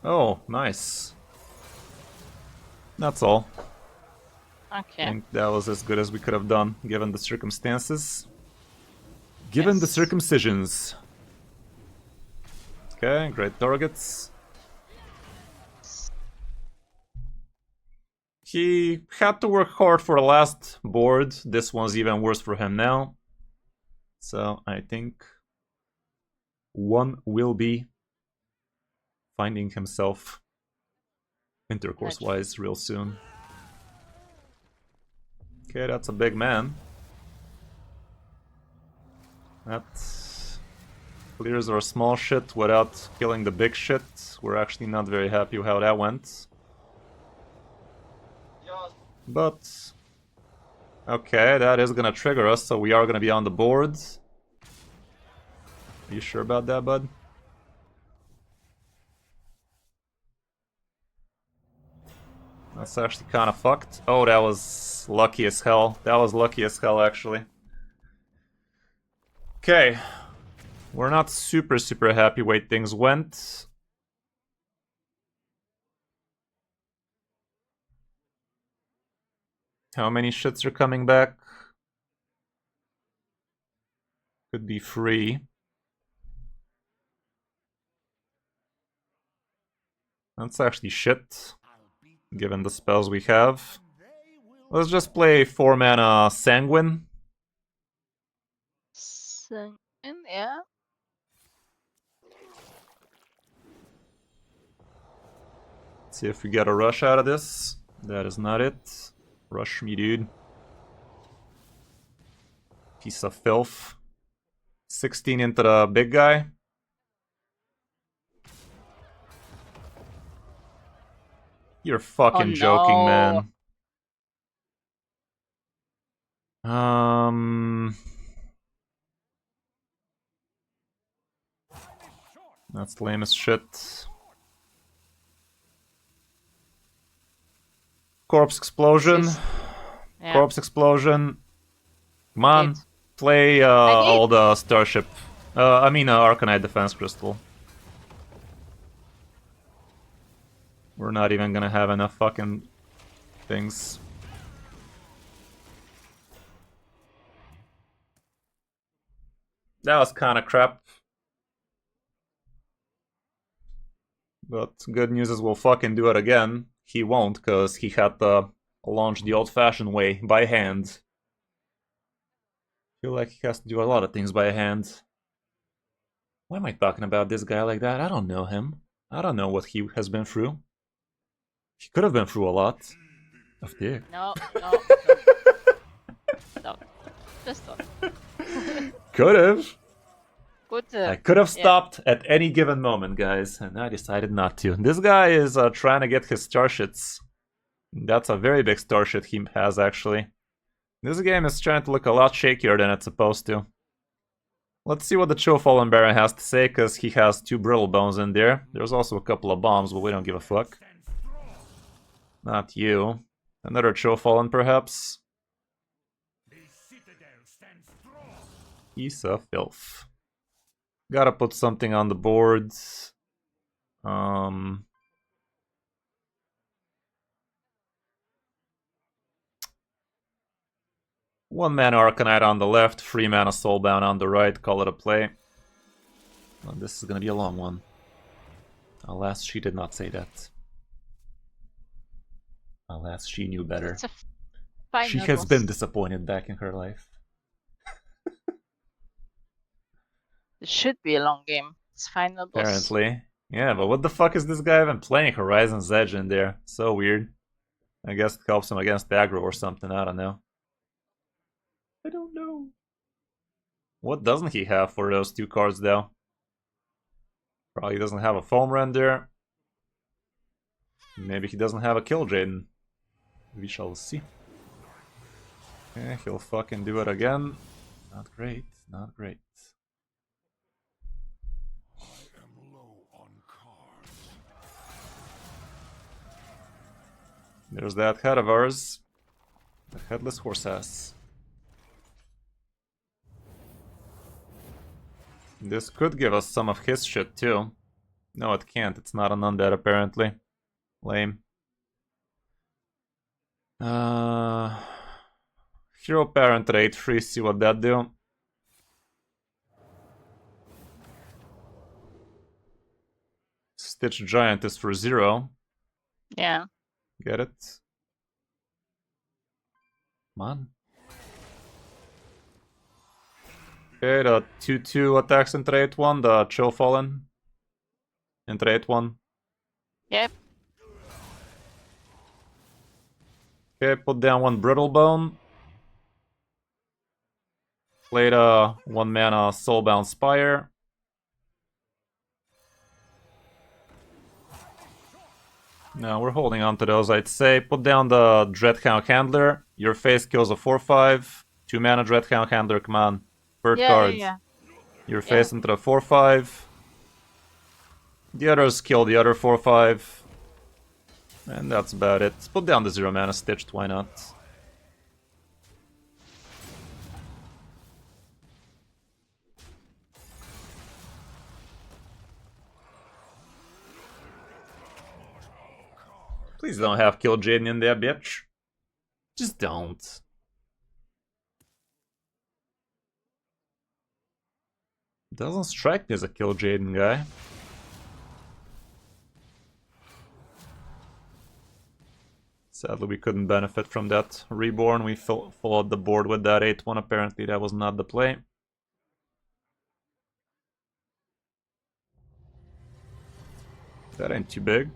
Oh, nice. That's all. Okay. I think that was as good as we could have done, given the circumstances. Given the Yes. circumcisions. Okay, great targets. He had to work hard for the last board. This one's even worse for him now. So I think one will be finding himself intercourse-wise real soon. Okay, that's a big man. That clears our small shit without killing the big shit. We're actually not very happy with how that went. But okay, that is gonna trigger us, so we are gonna be on the board. Are you sure about that, bud? That's actually kind of fucked. Oh, that was lucky as hell. That was lucky as hell, actually. Okay. We're not super happy way things went. How many shits are coming back? Could be free. That's actually shit, given the spells we have. Let's just play 4-mana Sanguine. Yeah. See if we get a rush out of this. That is not it. Rush me, dude. Piece of filth. 16 into the big guy. You're fucking joking, no. man. That's lame as shit. Corpse explosion. Yeah. Corpse explosion. Come on. Did. Play all the Starship. Arcanite Defense Crystal. We're not even gonna have enough fucking things. That was kinda crap. But good news is we'll fucking do it again. He won't, cause he had to launch the old-fashioned way, by hand. Feel like he has to do a lot of things by hand. Why am I talking about this guy like that? I don't know him. I don't know what he has been through. He could have been through a lot of dick. No. Stop. Just stop. Could have. Good. I could have stopped at any given moment, guys, and I decided not to. This guy is trying to get his starshits. That's a very big starshit he has, actually. This game is trying to look a lot shakier than it's supposed to. Let's see what the Chill Fallen Baron has to say, because he has 2 brittle bones in there. There's also a couple of bombs, but we don't give a fuck. Not you. Another Chill Fallen, perhaps? Piece of filth. Gotta put something on the board. 1 mana Arcanite on the left, 3 mana Soulbound on the right, call it a play. Well, this is gonna be a long one. Alas, she did not say that. Alas, she knew better. It's a final She has boss. been disappointed back in her life. It should be a long game. It's final boss. Apparently. Yeah, but what the fuck is this guy even playing Horizon's Edge in there? So weird. I guess it helps him against aggro or something, I don't know. I don't know. What doesn't he have for those 2 cards though? Probably doesn't have a Foam Render. Maybe he doesn't have a Kill Jaden. We shall see. Okay, he'll fucking do it again. Not great, not great. I am low on cards. There's that head of ours. The headless horse ass. This could give us some of his shit too. No, it can't. It's not an undead apparently. Lame. Hero Parent rate 3, see what that do. Stitch Giant is for 0. Yeah. Get it? Come on. Okay, the 2/2 attacks in trade 1, the Chill Fallen. In trade 1. Yep. Okay, put down 1 Brittle Bone. Played a 1 mana Soulbound Spire. No, we're holding on to those, I'd say. Put down the Dreadhound Handler. Your face kills a 4/5. 2 mana Dreadhound Handler, come on. Bird card. Yeah. Your face into the 4/5. The others kill the other 4/5. And that's about it. Put down the 0 mana Stitched, why not? Please don't have Kill Jaden in there, bitch. Just don't. Doesn't strike me as a Kill Jaden guy. Sadly, we couldn't benefit from that Reborn. We followed the board with that 8/1. Apparently, that was not the play. That ain't too big.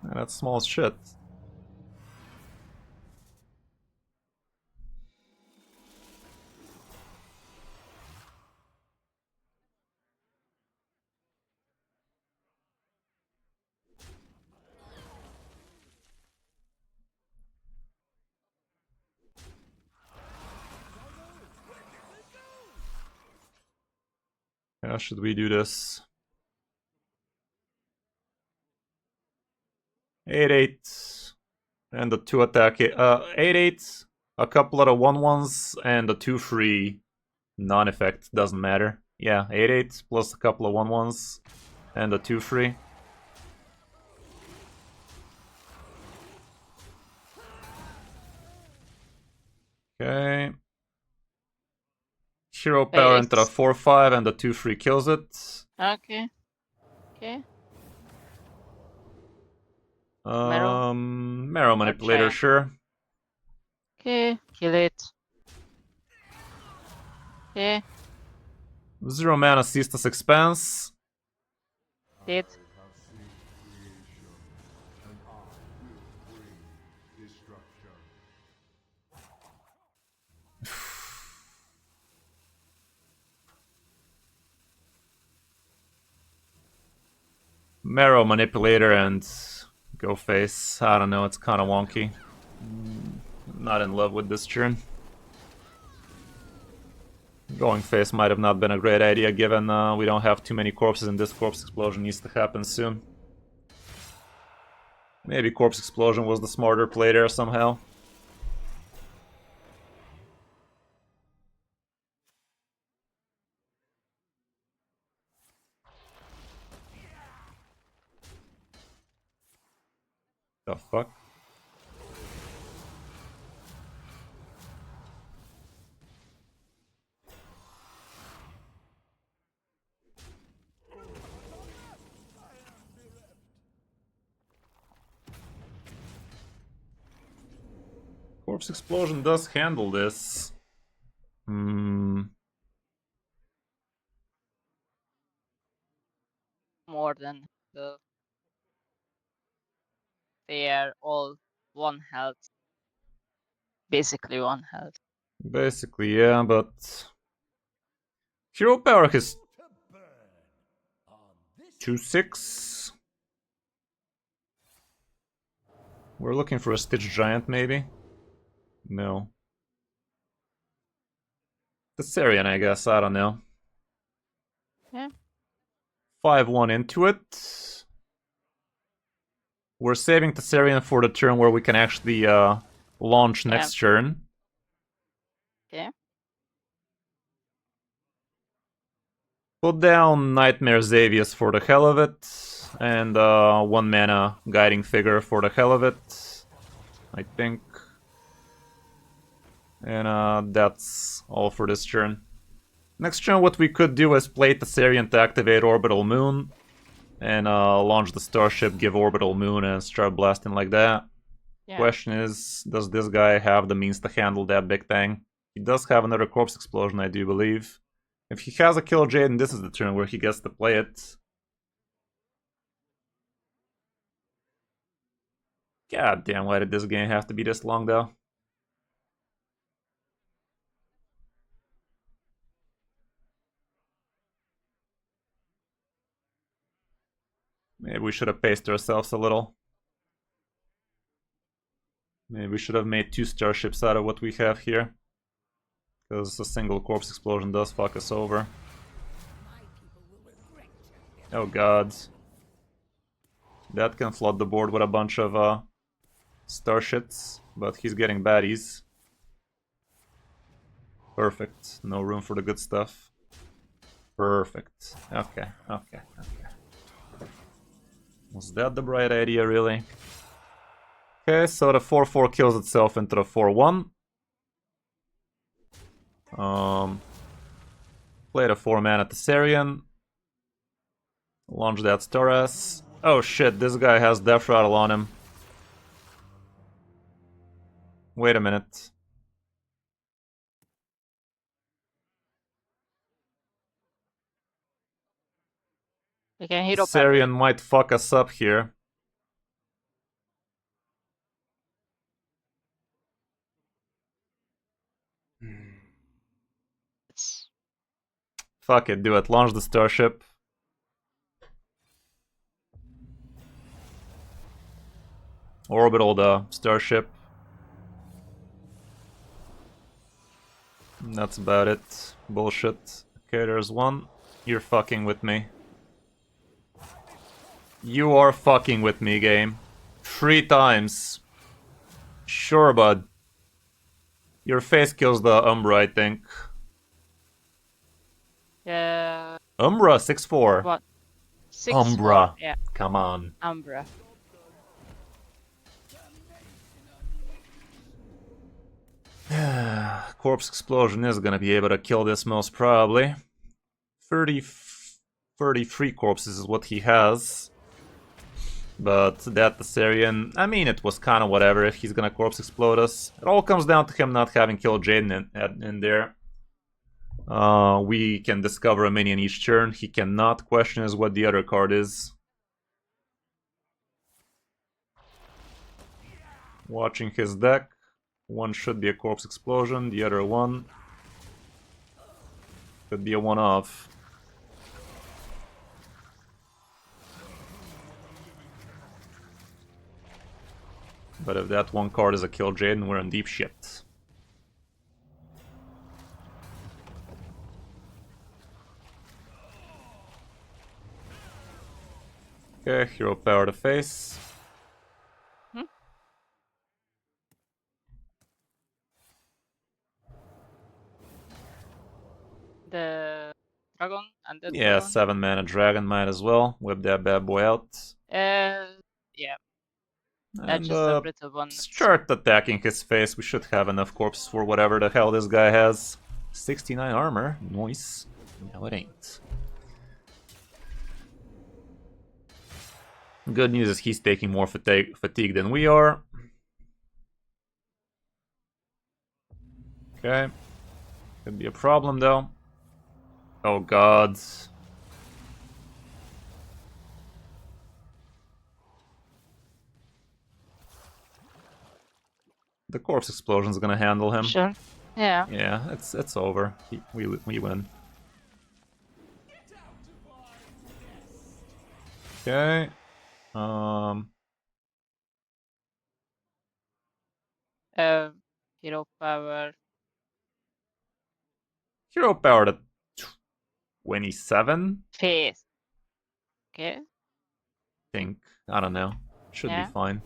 That's small as shit. How should we do this? 8/8 and the 2 attack. 8/8, a couple of the 1/1s and the 2/3 non-effect, doesn't matter. Yeah, 8/8 plus a couple of 1/1s and the 2/3. Okay. Hero power into the 4/5 and the 2/3 kills it. Okay. Okay. Marrow Manipulator, Giant. sure. Okay. Kill it. Okay. 0 mana Ceaseless Expanse. Dead. Marrow Manipulator and Go Face. I don't know, it's kind of wonky. Not in love with this turn. Going Face might have not been a great idea given we don't have too many corpses and this Corpse Explosion needs to happen soon. Maybe Corpse Explosion was the smarter play there somehow. The fuck? Corpse Explosion does handle this. More than the. They are all 1 health. Basically 1 health. Basically, yeah, but hero power is To burn on this 2-6. We're looking for a Stitch Giant, maybe? No. Thessarian, I guess, I don't know. Yeah. 5-1 into it. We're saving Thessarian for the turn where we can actually launch next turn. Okay. Put down Nightmare Xavius for the hell of it. And 1 mana Guiding Figure for the hell of it. I think. And that's all for this turn. Next turn, what we could do is play Thessarian to activate Orbital Moon. And launch the Starship, give Orbital Moon, and start blasting like that. Yeah. Question is, does this guy have the means to handle that big thing? He does have another Corpse Explosion, I do believe. If he has a Kill Jaden, this is the turn where he gets to play it. God damn, why did this game have to be this long, though? Maybe we should have paced ourselves a little. Maybe we should have made 2 Starships out of what we have here. Because a single Corpse Explosion does fuck us over. Oh god. That can flood the board with a bunch of Starships, but he's getting baddies. Perfect. No room for the good stuff. Perfect. Okay. Was that the right idea, really? Okay, so the 4-4 kills itself into the 4-1. Play the 4-mana Thessarian. Launch that Staras. Oh shit, this guy has Death Rattle on him. Wait a minute. We can hero Thessarian might fuck us up here. Fuck it, do it. Launch the Starship. Orbital the Starship. That's about it. Bullshit. Okay, there's one. You're fucking with me. You are fucking with me, game. 3 times. Sure, bud. Your face kills the Umbra, I think. Yeah. Umbra, 6-4. What? 6 Umbra. 4. Yeah. Come on. Umbra. Corpse Explosion is gonna be able to kill this most probably. 33 corpses is what he has. But that Thessarian, I mean, it was kind of whatever if he's gonna Corpse Explode us. It all comes down to him not having killed Jaden in there. We can discover a minion each turn. He cannot. Question is what the other card is. Watching his deck. One should be a Corpse Explosion, the other one could be a one-off. But if that one card is a Kill Jaden, we're in deep shit. Okay, hero power to face. The dragon and the Yeah, dragon. 7-mana dragon might as well. Whip that bad boy out. Yeah. That's And just a bit of one. start attacking his face. We should have enough corpses for whatever the hell this guy has. 69 armor. Nice. No, it ain't. Good news is he's taking more fatigue than we are. Okay. Could be a problem though. Oh god. The corpse explosion's gonna handle him. Sure. Yeah. Yeah, it's over. We win. Okay. Hero power. Hero powered at 27, Face. Okay. think. I don't know. Should Yeah. be fine.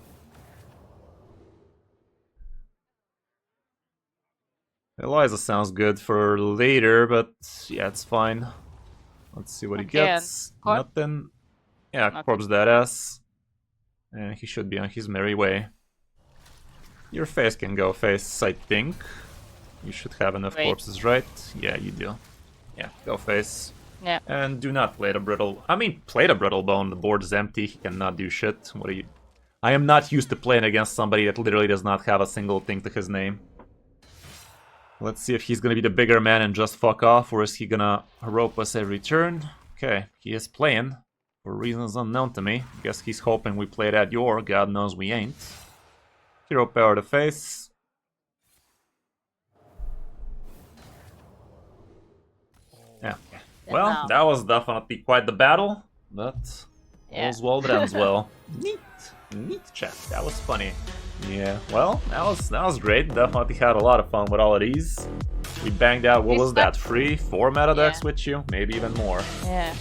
Eliza sounds good for later, but yeah, it's fine. Let's see what he Okay, and gets. Corp? Nothing. Yeah, Nothing. corpse dead ass. And he should be on his merry way. Your face can go face, I think. You should have enough Wait. corpses, right? Yeah, you do. Yeah, go face. Yeah. And do not play the brittle. I mean, play the brittle bone. The board is empty. He cannot do shit. What are you? I am not used to playing against somebody that literally does not have a single thing to his name. Let's see if he's gonna be the bigger man and just fuck off, or is he gonna rope us every turn? Okay, he is playing for reasons unknown to me. Guess he's hoping we play that Yor. God knows we ain't. Hero power to face. Yeah. Well, now. that was definitely quite the battle, but Yeah. all's well that ends well. Neat chat. That was funny. Yeah. Well, that was great. Definitely had a lot of fun with all of these. We banged out. What was that? 3, 4 meta decks with you, maybe even more. Yeah.